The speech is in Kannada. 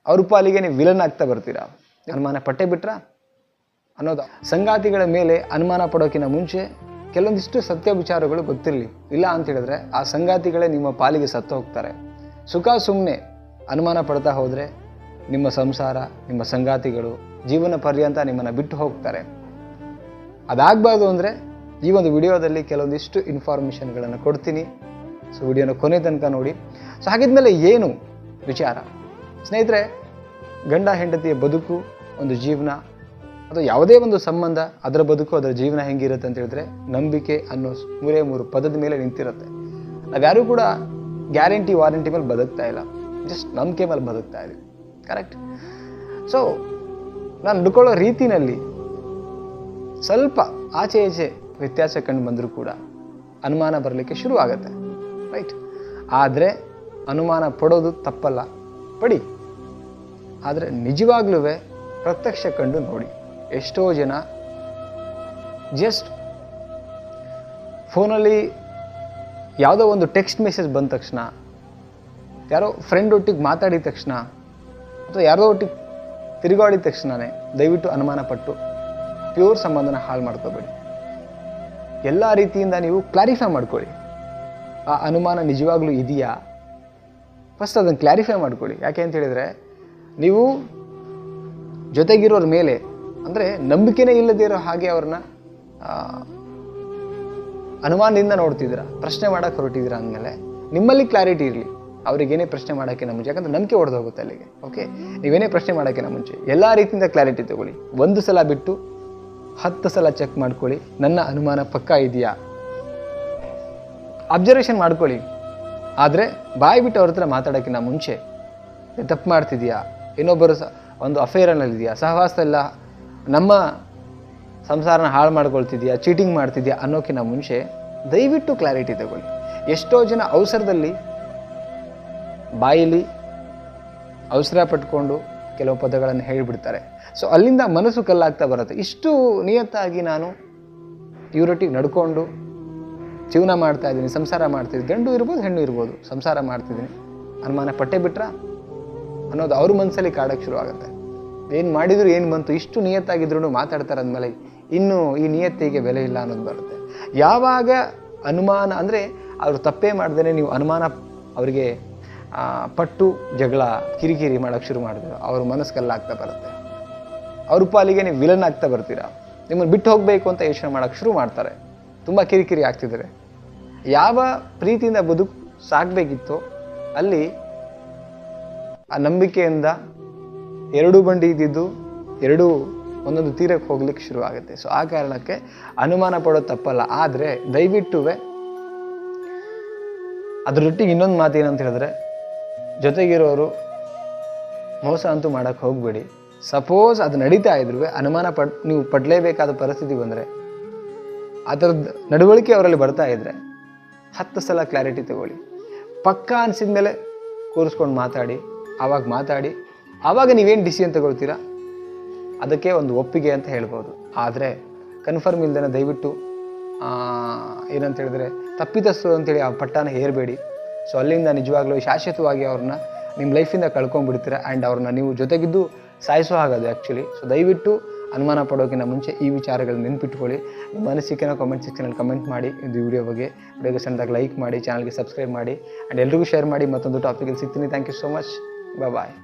ಅವ್ರ ಪಾಲಿಗೆ ನೀವು ವಿಲನ್ ಆಗ್ತಾ ಬರ್ತೀರಾ. ಅನುಮಾನ ಪಟ್ಟೆ ಬಿಟ್ರಾ ಅನ್ನೋದು. ಸಂಗಾತಿಗಳ ಮೇಲೆ ಅನುಮಾನ ಪಡೋಕ್ಕಿಂತ ಮುಂಚೆ ಕೆಲವೊಂದಿಷ್ಟು ಸತ್ಯ ವಿಚಾರಗಳು ಗೊತ್ತಿರಲಿ. ಇಲ್ಲ ಅಂತ ಹೇಳಿದ್ರೆ ಆ ಸಂಗಾತಿಗಳೇ ನಿಮ್ಮ ಪಾಲಿಗೆ ಸತ್ತು ಹೋಗ್ತಾರೆ. ಸುಮ್ಮನೆ ಅನುಮಾನ ಪಡ್ತಾ ಹೋದರೆ ನಿಮ್ಮ ಸಂಸಾರ, ನಿಮ್ಮ ಸಂಗಾತಿಗಳು ಜೀವನ ಪರ್ಯಂತ ನಿಮ್ಮನ್ನು ಬಿಟ್ಟು ಹೋಗ್ತಾರೆ. ಅದಾಗಬಾರ್ದು ಅಂದರೆ ಈ ಒಂದು ವಿಡಿಯೋದಲ್ಲಿ ಕೆಲವೊಂದಿಷ್ಟು ಇನ್ಫಾರ್ಮೇಷನ್ಗಳನ್ನು ಕೊಡ್ತೀನಿ. ಸೊ ವಿಡಿಯೋನ ಕೊನೆ ತನಕ ನೋಡಿ. ಸೊ ಹಾಗಿದ್ಮೇಲೆ ಏನು ವಿಚಾರ ಸ್ನೇಹಿತರೆ, ಗಂಡ ಹೆಂಡತಿಯ ಬದುಕು, ಒಂದು ಜೀವನ ಅಥವಾ ಯಾವುದೇ ಒಂದು ಸಂಬಂಧ, ಅದರ ಬದುಕು, ಅದರ ಜೀವನ ಹೆಂಗಿರುತ್ತೆ ಅಂತ ಹೇಳಿದ್ರೆ ನಂಬಿಕೆ ಅನ್ನೋ 3 ಪದದ ಮೇಲೆ ನಿಂತಿರುತ್ತೆ. ನಾವ್ಯಾರೂ ಕೂಡ ಗ್ಯಾರಂಟಿ ವಾರಂಟಿ ಮೇಲೆ ಬದುಕ್ತಾ ಇಲ್ಲ, ಜಸ್ಟ್ ನಂಬಿಕೆ ಮೇಲೆ ಬದುಕ್ತಾ ಇದ್ದೀವಿ. ಕರೆಕ್ಟ್. ಸೊ ನಾನು ನಡ್ಕೊಳ್ಳೋ ರೀತಿನಲ್ಲಿ ಸ್ವಲ್ಪ ಆಚೆ ಈಚೆ ವ್ಯತ್ಯಾಸ ಕಂಡು ಬಂದರೂ ಕೂಡ ಅನುಮಾನ ಬರಲಿಕ್ಕೆ ಶುರು ಆಗುತ್ತೆ. ರೈಟ್. ಆದರೆ ಅನುಮಾನ ಪಡೋದು ತಪ್ಪಲ್ಲ, ಪಡಿ. ಆದರೆ ನಿಜವಾಗ್ಲೂ ಪ್ರತ್ಯಕ್ಷ ಕಂಡು ನೋಡಿ. ಎಷ್ಟೋ ಜನ ಜಸ್ಟ್ ಫೋನಲ್ಲಿ ಯಾವುದೋ ಒಂದು ಟೆಕ್ಸ್ಟ್ ಮೆಸೇಜ್ ಬಂದ ತಕ್ಷಣ, ಯಾರೋ ಫ್ರೆಂಡ್ ಒಟ್ಟಿಗೆ ಮಾತಾಡಿದ ತಕ್ಷಣ ಅಥವಾ ಯಾರೋ ಒಟ್ಟಿಗೆ ತಿರುಗಾಡಿದ ತಕ್ಷಣವೇ ದಯವಿಟ್ಟು ಅನುಮಾನ ಪಟ್ಟು ಪ್ಯೂರ್ ಸಂಬಂಧನ ಹಾಳು ಮಾಡ್ಕೋಬೇಡಿ. ಎಲ್ಲ ರೀತಿಯಿಂದ ನೀವು ಕ್ಲಾರಿಫೈ ಮಾಡ್ಕೊಳ್ಳಿ. ಆ ಅನುಮಾನ ನಿಜವಾಗ್ಲೂ ಇದೆಯಾ, ಫಸ್ಟ್ ಅದನ್ನು ಕ್ಲಾರಿಫೈ ಮಾಡ್ಕೊಳ್ಳಿ. ಯಾಕೆ ಅಂತ ಹೇಳಿದರೆ, ನೀವು ಜೊತೆಗಿರೋರ ಮೇಲೆ ಅಂದರೆ ನಂಬಿಕೆನೇ ಇಲ್ಲದೇ ಇರೋ ಹಾಗೆ ಅವ್ರನ್ನ ಅನುಮಾನದಿಂದ ನೋಡ್ತಿದ್ದೀರಾ, ಪ್ರಶ್ನೆ ಮಾಡೋಕ್ಕೆ ಹೊರಟಿದ್ದೀರಾ ಅಂದಮೇಲೆ ನಿಮ್ಮಲ್ಲಿ ಕ್ಲಾರಿಟಿ ಇರಲಿ. ಅವ್ರಿಗೇನೇ ಪ್ರಶ್ನೆ ಮಾಡೋಕ್ಕಿಂತ ಮುಂಚೆ, ಯಾಕಂದರೆ ನಂಬಿಕೆ ಹೊಡೆದೋಗುತ್ತೆ ಅಲ್ಲಿಗೆ. ಓಕೆ, ನೀವೇನೇ ಪ್ರಶ್ನೆ ಮಾಡೋಕ್ಕಿಂತ ಮುಂಚೆ ಎಲ್ಲ ರೀತಿಯಿಂದ ಕ್ಲಾರಿಟಿ ತಗೊಳ್ಳಿ. 1 ಸಲ ಬಿಟ್ಟು 10 ಸಲ ಚೆಕ್ ಮಾಡ್ಕೊಳ್ಳಿ. ನನ್ನ ಅನುಮಾನ ಪಕ್ಕಾ ಇದೆಯಾ, ಅಬ್ಸರ್ವೇಷನ್ ಮಾಡ್ಕೊಳ್ಳಿ. ಆದರೆ ಬಾಯಿ ಬಿಟ್ಟು ಅವ್ರ ಹತ್ರ ಮಾತಾಡೋಕ್ಕಿಂತ ಮುಂಚೆ ತಪ್ಪು ಮಾಡ್ತಿದ್ಯಾ, ಇನ್ನೊಬ್ಬರು ಒಂದು ಅಫೇರನಲ್ಲಿದೆಯಾ, ಸಹವಾಸದಲ್ಲ ನಮ್ಮ ಸಂಸಾರನ ಹಾಳು ಮಾಡ್ಕೊಳ್ತಿದ್ಯಾ, ಚೀಟಿಂಗ್ ಮಾಡ್ತಿದ್ಯಾ ಅನ್ನೋಕ್ಕಿಂತ ಮುಂಚೆ ದಯವಿಟ್ಟು ಕ್ಲಾರಿಟಿ ತಗೊಳ್ಳಿ. ಎಷ್ಟೋ ಜನ ಅವಸರದಲ್ಲಿ ಬಾಯಲ್ಲಿ ಅವಸರ ಪಟ್ಕೊಂಡು ಕೆಲವು ಪದಗಳನ್ನು ಹೇಳಿಬಿಡ್ತಾರೆ. ಸೊ ಅಲ್ಲಿಂದ ಮನಸ್ಸು ಕಲ್ಲಾಗ್ತಾ ಬರುತ್ತೆ. ಇಷ್ಟು ನಿಯತ್ತಾಗಿ ನಾನು ಇವರೊಟ್ಟಿಗೆ ನಡ್ಕೊಂಡು ಜೀವನ ಮಾಡ್ತಾ ಇದ್ದೀನಿ, ಸಂಸಾರ ಮಾಡ್ತಿದ್ದೀನಿ, ಗಂಡು ಇರ್ಬೋದು ಹೆಣ್ಣು ಇರ್ಬೋದು, ಸಂಸಾರ ಮಾಡ್ತಿದ್ದೀನಿ, ಅನುಮಾನ ಪಟ್ಟೆ ಬಿಟ್ರಾ ಅನ್ನೋದು ಅವ್ರ ಮನಸ್ಸಲ್ಲಿ ಕಾಡೋಕ್ಕೆ ಶುರು ಆಗುತ್ತೆ. ಏನು ಮಾಡಿದ್ರು ಏನು ಬಂತು, ಇಷ್ಟು ನಿಯತ್ತಾಗಿದ್ರು ಮಾತಾಡ್ತಾರೆ ಅಂದಮೇಲೆ ಇನ್ನೂ ಈ ನಿಯತ್ತಿಗೆ ಬೆಲೆ ಇಲ್ಲ ಅನ್ನೋದು ಬರುತ್ತೆ. ಯಾವಾಗ ಅನುಮಾನ ಅಂದರೆ ಅವರು ತಪ್ಪೇ ಮಾಡ್ದೇ ನೀವು ಅನುಮಾನ ಅವರಿಗೆ ಪಟ್ಟು ಜಗಳ ಕಿರಿಕಿರಿ ಮಾಡೋಕ್ಕೆ ಶುರು ಮಾಡಿದ್ರು, ಅವ್ರ ಮನಸ್ಸು ಕಲ್ಲಾಗ್ತಾ ಬರುತ್ತೆ. ಅವ್ರ ಪಾಲಿಗೆ ನೀವು ವಿಲನ್ ಆಗ್ತಾ ಬರ್ತೀರಾ. ನಿಮ್ಮನ್ನು ಬಿಟ್ಟು ಹೋಗಬೇಕು ಅಂತ ಯೋಚನೆ ಮಾಡೋಕ್ಕೆ ಶುರು ಮಾಡ್ತಾರೆ. ತುಂಬ ಕಿರಿಕಿರಿ ಆಗ್ತಿದ್ದಾರೆ. ಯಾವ ಪ್ರೀತಿಯಿಂದ ಬದುಕು ಸಾಗಬೇಕಿತ್ತೋ ಅಲ್ಲಿ ಆ ನಂಬಿಕೆಯಿಂದ 2 ಬಂಡಿ ಇದ್ದಿದ್ದು 2 ಒಂದೊಂದು ತೀರಕ್ಕೆ ಹೋಗ್ಲಿಕ್ಕೆ ಶುರು ಆಗುತ್ತೆ. ಸೊ ಆ ಕಾರಣಕ್ಕೆ ಅನುಮಾನ ಪಡೋದು ತಪ್ಪಲ್ಲ. ಆದರೆ ದಯವಿಟ್ಟು ಅದರೊಟ್ಟಿಗೆ ಇನ್ನೊಂದು ಮಾತು ಏನಂತ ಹೇಳಿದ್ರೆ, ಜೊತೆಗಿರೋರು ಮೋಸ ಅಂತೂ ಮಾಡೋಕ್ಕೆ ಹೋಗಬೇಡಿ. ಸಪೋಸ್ ಅದು ನಡೀತಾ ಇದ್ರು ಅನುಮಾನ ನೀವು ಪಡಲೇಬೇಕಾದ ಪರಿಸ್ಥಿತಿ ಬಂದರೆ, ಆ ಥರದ್ದು ನಡವಳಿಕೆ ಅವರಲ್ಲಿ ಬರ್ತಾ ಇದ್ದರೆ 10 ಸಲ ಕ್ಲಾರಿಟಿ ತಗೊಳ್ಳಿ. ಪಕ್ಕಾ ಅನಿಸಿದ ಮೇಲೆ ಕೂರಿಸ್ಕೊಂಡು ಮಾತಾಡಿ. ಆವಾಗ ನೀವೇನು ಡಿಸಿಷನ್ ತಗೊಳ್ತೀರಾ ಅದಕ್ಕೆ ಒಂದು ಒಪ್ಪಿಗೆ ಅಂತ ಹೇಳ್ಬೋದು. ಆದರೆ ಕನ್ಫರ್ಮ್ ಇಲ್ದೇನೆ ದಯವಿಟ್ಟು ಏನಂತ ಹೇಳಿದ್ರೆ ತಪ್ಪಿತಸ್ಥರು ಅಂತೇಳಿ ಆ ಪಟ್ಟಾನ ಹೇರಬೇಡಿ. ಸೊ ಅಲ್ಲಿಂದ ನಿಜವಾಗ್ಲೂ ಶಾಶ್ವತವಾಗಿ ಅವ್ರನ್ನ ನಿಮ್ಮ ಲೈಫಿಂದ ಕಳ್ಕೊಂಡ್ಬಿಡ್ತೀರಾ. ಆ್ಯಂಡ್ ಅವ್ರನ್ನ ನೀವು ಜೊತೆಗಿದ್ದು ಸಾಯಿಸೋ ಹಾಗದು ಆ್ಯಕ್ಚುಲಿ. ಸೊ ದಯವಿಟ್ಟು ಅನುಮಾನ ಪಡೋಕ್ಕಿಂತ ಮುಂಚೆ ಈ ವಿಚಾರಗಳನ್ನ ನೆನ್ಪಿಟ್ಕೊಳ್ಳಿ. ನಿಮ್ಮ ಅನಿಸಿಕೆನ ಕಾಮೆಂಟ್ ಸೆಕ್ಷನಲ್ಲಿ ಕಮೆಂಟ್ ಮಾಡಿ. ಇದು ವಿಡಿಯೋ ಬಗ್ಗೆ ವಿಡಿಯೋಗೆ ಸಣ್ಣದಾಗಿ ಲೈಕ್ ಮಾಡಿ, ಚಾನಲ್ಗೆ ಸಬ್ಸ್ಕ್ರೈಬ್ ಮಾಡಿ, ಆ್ಯಂಡ್ ಎಲ್ರಿಗೂ ಶೇರ್ ಮಾಡಿ. ಮತ್ತೊಂದು ಟಾಪಿಕಲ್ಲಿ ಸಿಗ್ತೀನಿ. Thank you so much. Bye.